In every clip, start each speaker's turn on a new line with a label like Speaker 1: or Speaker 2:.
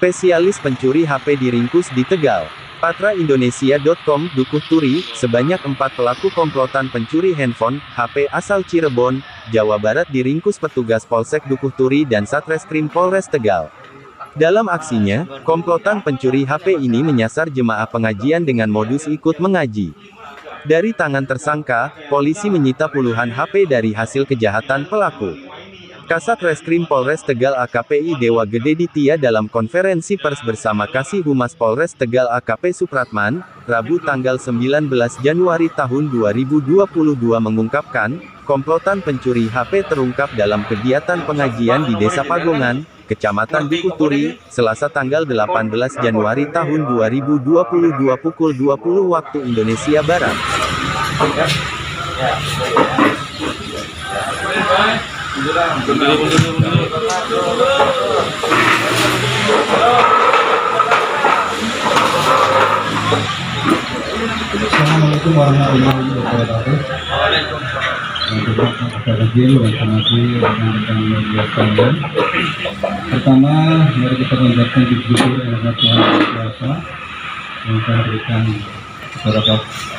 Speaker 1: Spesialis pencuri HP diringkus di Tegal. Patraindonesia.com, Dukuh Turi, sebanyak 4 pelaku komplotan pencuri handphone, HP asal Cirebon, Jawa Barat diringkus petugas Polsek Dukuh Turi dan Satreskrim Polres Tegal. Dalam aksinya, komplotan pencuri HP ini menyasar jemaah pengajian dengan modus ikut mengaji. Dari tangan tersangka, polisi menyita puluhan HP dari hasil kejahatan pelaku. Kasat Reskrim Polres Tegal AKPI Dewa Gede Ditya dalam konferensi pers bersama Kasih Humas Polres Tegal AKP Supratman, Rabu tanggal 19 Januari tahun 2022 mengungkapkan, komplotan pencuri HP terungkap dalam kegiatan pengajian di Desa Pagongan, Kecamatan Dukuh Turi, Selasa tanggal 18 Januari tahun 2022 pukul 20 waktu Indonesia Barat.
Speaker 2: Assalamualaikum warahmatullahi wabarakatuh. Pertama, mari kita mengucapkan syukur kepada Tuhan Yang Maha Kuasa yang telah memberikan beberapa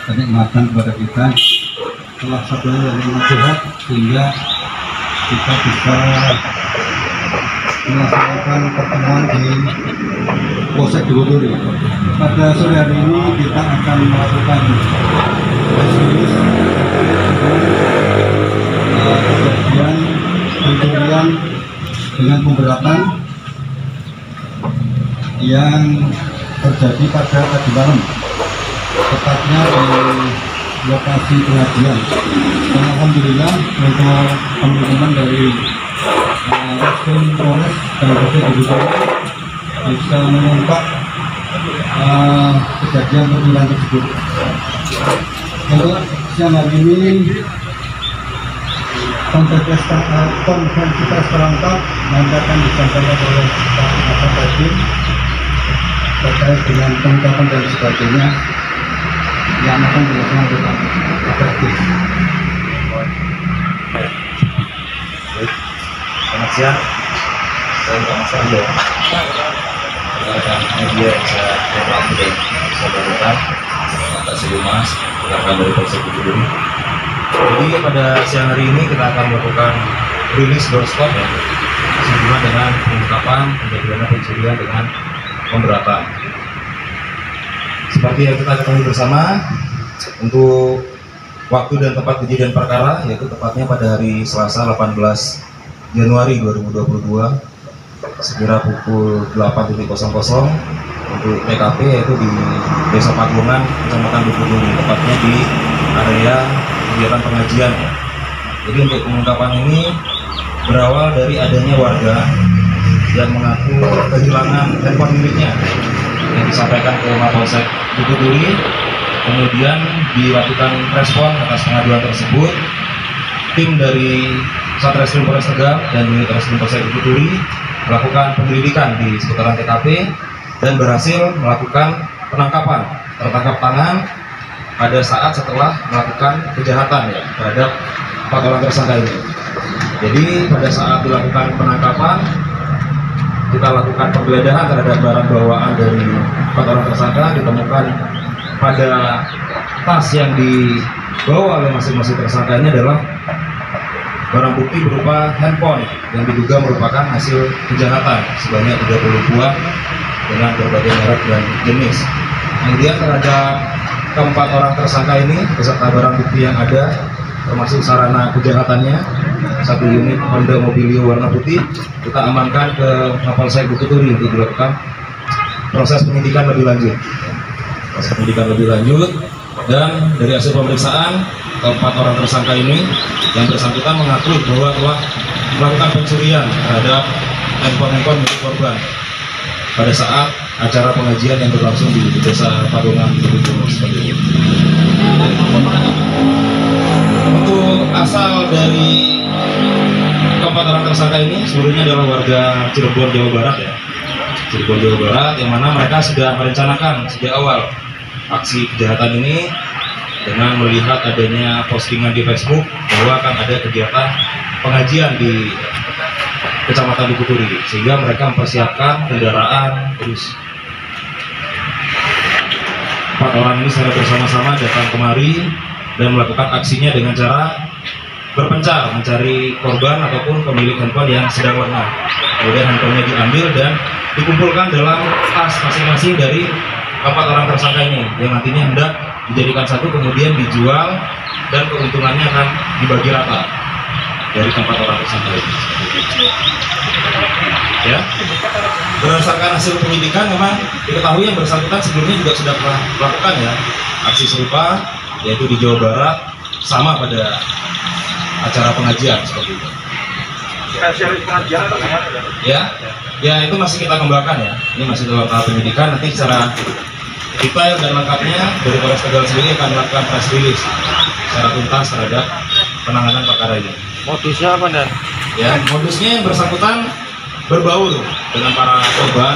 Speaker 2: kenikmatan kepada kita. Salah satunya yang sehat sehingga kita bisa melaksanakan pertemuan di Polsek Dukuh Turi. Pada sore hari ini kita akan melakukan kejadian pencurian dengan pemberatan yang terjadi pada tadi malam, tepatnya di lokasi pengajian. Dan alhamdulillah untuk teman-teman dari Reskrim Polres dan Polsek Dukuh Turi bisa mengungkap kejadian pencurian tersebut. Untuk siang hari ini konferensi pers perangkat nanti akan disampaikan oleh Pak Kasat terkait dengan pengungkapan dan sebagainya yang akan dilakukan oleh Pak Kasat.
Speaker 3: Selamat siang, saya Pak Sarjo. Rekan media yang saya hormati dan saya banggakan, Pak Humas, rekan dari Polsek Dukuh Turi. Jadi pada siang hari ini kita akan melakukan rilis doorstop ya, sehubungan dengan pengungkapan tindak pidana pencurian dengan pemberatan. Seperti yang kita ketahui bersama, untuk waktu dan tempat kejadian perkara yaitu tepatnya pada hari Selasa 18 Januari 2022 sekira pukul 8.00 untuk TKP yaitu di Desa Pagongan, Kecamatan Dukuh Turi, tepatnya di area kegiatan pengajian. Jadi untuk pengungkapan ini berawal dari adanya warga yang mengaku kehilangan handphone miliknya yang disampaikan ke Mapolsek Dukuh Turi. Kemudian dilakukan respon atas pengaduan tersebut. Tim dari Satreskrim Polres Tegal dan unit Reskrim Polsek Dukuh Turi melakukan penyelidikan di seputaran TKP dan berhasil melakukan penangkapan tertangkap tangan pada saat setelah melakukan kejahatan ya terhadap 4 orang tersangka ini. Jadi pada saat dilakukan penangkapan kita lakukan penggeledahan terhadap barang bawaan dari 4 orang tersangka. Ditemukan pada tas yang dibawa oleh masing-masing tersangka ini adalah barang bukti berupa handphone yang diduga merupakan hasil kejahatan sebanyak 30 buah dengan berbagai merek dan jenis. Kemudian terhadap keempat orang tersangka ini beserta barang bukti yang ada termasuk sarana kejahatannya, 1 unit Honda Mobilio warna putih kita amankan ke Mapolsek Dukuh Turi untuk dilakukan proses penyidikan lebih lanjut. Dan dari hasil pemeriksaan keempat orang tersangka ini yang bersangkutan mengaku bahwa telah melakukan pencurian terhadap handphone milik korban pada saat acara pengajian yang berlangsung di Desa Pagongan Dukuh Turi seperti itu. Untuk asal dari keempat orang tersangka ini seluruhnya adalah warga Cirebon, Jawa Barat ya. Cirebon, Jawa Barat, yang mana mereka sudah merencanakan sejak awal aksi kejahatan ini dengan melihat adanya postingan di Facebook bahwa akan ada kegiatan pengajian di Kecamatan Bukuturi, sehingga mereka mempersiapkan kendaraan. Terus 4 orang ini secara bersama-sama datang kemari dan melakukan aksinya dengan cara berpencar mencari korban ataupun pemilik handphone yang sedang lengah. Kemudian handphonenya diambil dan dikumpulkan dalam tas masing-masing dari 4 orang tersangka ini, yang nantinya hendak dijadikan satu kemudian dijual dan keuntungannya akan dibagi rata dari 4 orang tersangka ini. Ya, berdasarkan hasil penyidikan memang diketahui yang bersangkutan sebelumnya juga sudah pernah melakukan ya aksi serupa, yaitu di Jawa Barat sama pada acara pengajian seperti itu.
Speaker 4: Spesialis pengajian atau gimana ya?
Speaker 3: Ya itu masih kita kembangkan ya. Ini masih dalam tahap penyidikan. Nanti secara detail dan lengkapnya dari Polres Tegal sendiri akan melakukan press release secara tuntas terhadap penanganan perkara ini.
Speaker 4: Modusnya apa dan?
Speaker 3: Ya, modusnya yang bersangkutan berbaur dengan para korban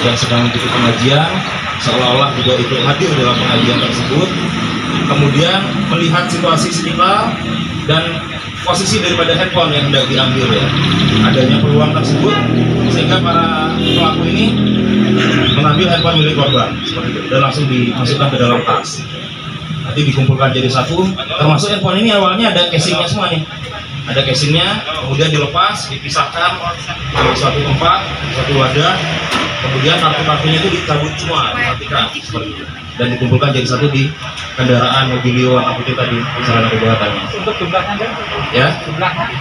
Speaker 3: yang sedang mengikuti pengajian, seolah-olah juga ikut hadir dalam pengajian tersebut, kemudian melihat situasi sekitar dan posisi daripada handphone yang hendak diambil ya, adanya peluang tersebut sehingga para pelaku ini mengambil handphone milik korban seperti itu dan langsung dimasukkan ke dalam tas. Nanti dikumpulkan jadi satu, termasuk handphone ini awalnya ada casingnya semua nih. Ada casingnya, kemudian dilepas, dipisahkan ke suatu tempat, suatu wadah, kemudian kartu-kartunya itu dicabut semua, dimatikan seperti itu, dan dikumpulkan jadi satu di kendaraan mobilio warna putih tadi sarana perbuatannya.
Speaker 4: Untuk jumlahnya
Speaker 3: Ya,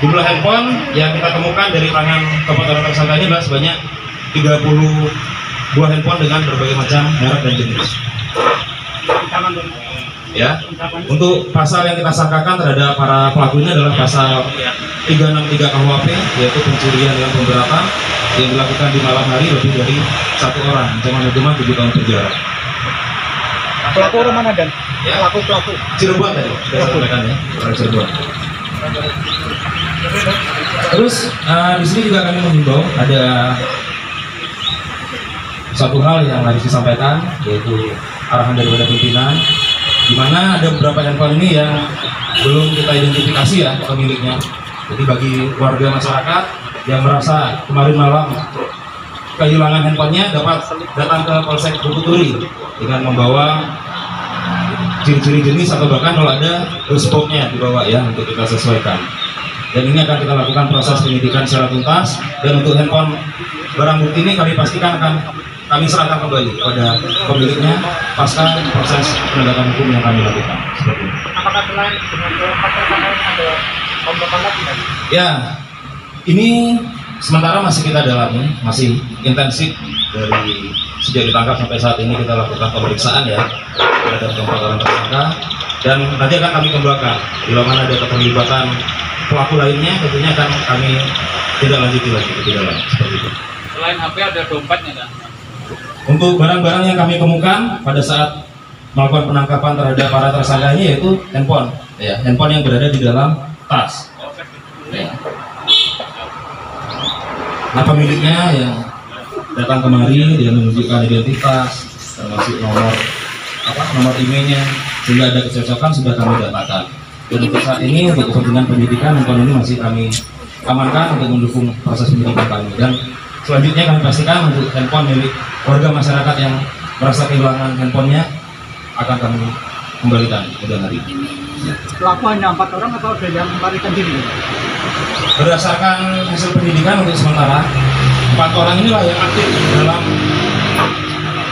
Speaker 3: jumlah handphone yang kita temukan dari tangan keempat orang tersangka ini adalah sebanyak 30 buah handphone dengan berbagai macam merek dan jenis. Ya, untuk pasal yang kita sangkakan terhadap para pelaku ini adalah pasal 363 KUHP, yaitu pencurian dengan pemberatan yang dilakukan di malam hari lebih dari 1 orang, ancaman hukuman 7 tahun penjara.
Speaker 4: pelaku orang mana dan?
Speaker 3: Ya,
Speaker 4: Pelaku
Speaker 3: Cirebon tadi, kita sampaikan ya, orang Cirebon. Terus di sini juga kami menghimbau ada satu hal yang harus disampaikan, yaitu arahan daripada pimpinan, di mana ada beberapa handphone ini yang belum kita identifikasi ya pemiliknya. Jadi bagi warga masyarakat yang merasa kemarin malam kehilangan handphonenya dapat datang ke Polsek Bukuturi dengan membawa ciri-ciri jenis atau bahkan kalau ada spoknya dibawa ya untuk kita sesuaikan. Dan ini akan kita lakukan proses penyidikan secara tuntas, dan untuk handphone barang bukti ini kami pastikan akan kami serahkan kembali kepada pemiliknya pasca proses penegakan hukum yang kami lakukan. Seperti itu.
Speaker 4: Apakah selain dengan ada pembebasan lagi?
Speaker 3: Ya, ini sementara masih kita dalami, masih intensif dari sejak ditangkap sampai saat ini kita lakukan pemeriksaan ya terhadap keempat orang tersangka, dan nanti akan kami kembangkan bila mana ada keterlibatan pelaku lainnya, tentunya akan kami tidak lanjuti lagi lebih dalam seperti itu.
Speaker 4: Selain HP ada dompetnya kan?
Speaker 3: Untuk barang-barang yang kami temukan pada saat melakukan penangkapan terhadap para tersangka ini yaitu handphone, ya, handphone yang berada di dalam tas. Ya. Nah, pemiliknya yang datang kemari dia menunjukkan identitas, termasuk nomor emailnya, sehingga ada kecocokan sudah kami datakan. Dan untuk saat ini untuk kepentingan penyidikan handphone ini masih kami amankan untuk mendukung proses penyidikan kami, dan selanjutnya kami pastikan untuk handphone milik warga masyarakat yang merasa kehilangan handphonenya akan kami kembalikan kemudian hari.
Speaker 4: Pelaku hanya 4 orang atau ada yang melarikan diri?
Speaker 3: Berdasarkan hasil penyidikan untuk sementara 4 orang inilah yang aktif dalam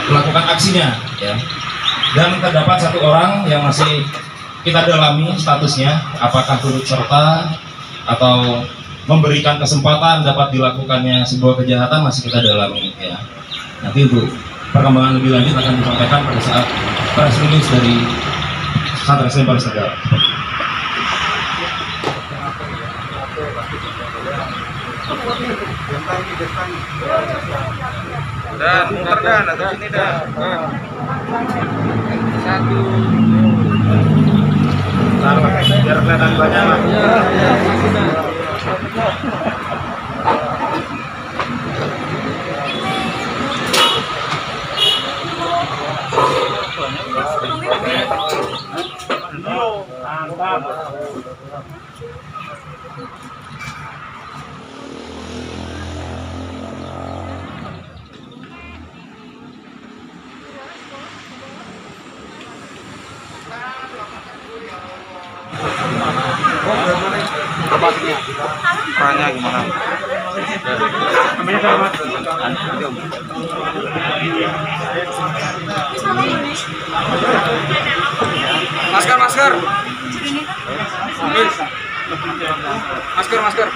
Speaker 3: melakukan aksinya ya. Dan terdapat 1 orang yang masih kita dalami statusnya apakah turut serta atau memberikan kesempatan dapat dilakukannya sebuah kejahatan masih kita dalami ya. Nanti untuk perkembangan lebih lanjut akan disampaikan pada saat press release dari Satreskrim Polres Tegal.
Speaker 4: Dan muter kan atau sini dah. Satu.
Speaker 3: Biar kelihatan banyak lah.
Speaker 4: Mantap.
Speaker 5: Tempatnya, perannya gimana?
Speaker 4: Namanya siapa, Mas?
Speaker 5: Masker, masker. Masker, masker.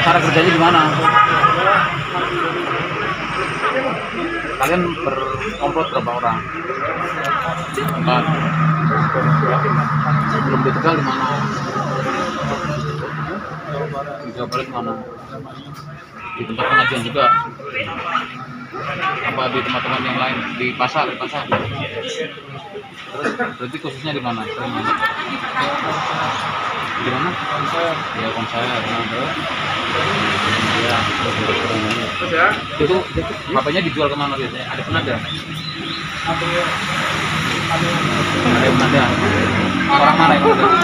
Speaker 5: Cara kerjanya gimana? Kalian berkomplot berapa orang? 4. Sebelum di Tegal di mana? Di Jawa Barat mana? Di tempat pengajian juga? Apa di teman-teman yang lain? Di pasar? Terus berarti khususnya di mana? Di mana? Ya konser. Ya. Itu HP-nya dijual kemana biasanya? Ada penada? Ada penada. Orang mana yang penada?